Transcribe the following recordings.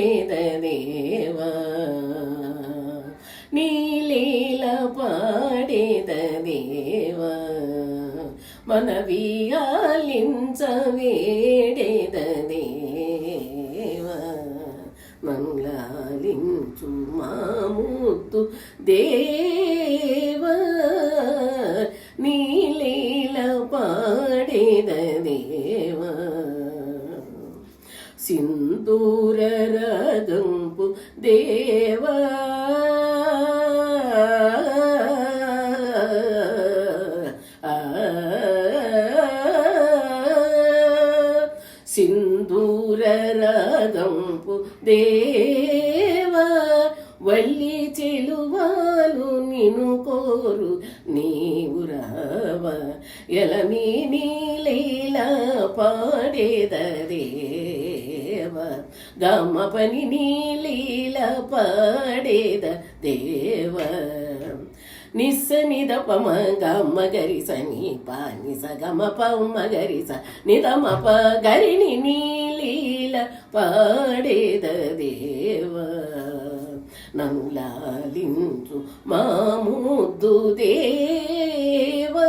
పాడేద దేవా నీ లీల పాడేద దేవా మనవియాలించ వేడేద దేవా మంగళాలించు మా ముద్దు దేవా నీ లీల పాడేద దేవా సింధూర రగంపు దేవా సింధూర రగంపు దేవా వల్లి చెలువాలు నిను కోరు నీవు రావా ఎలమీ నీలీలా పాడేద దేవా గమ పని నీలీలా పాడేద దేవా నిస్స నిద పమ గమ గరి సని పాని స గమ పమ గరి స నిదమ ప గరిని నీలీల పాడేద దేవా నన్ను లాలించు మా ముద్దు దేవా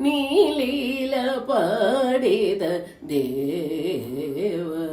నీ లీల పాడేద దేవా.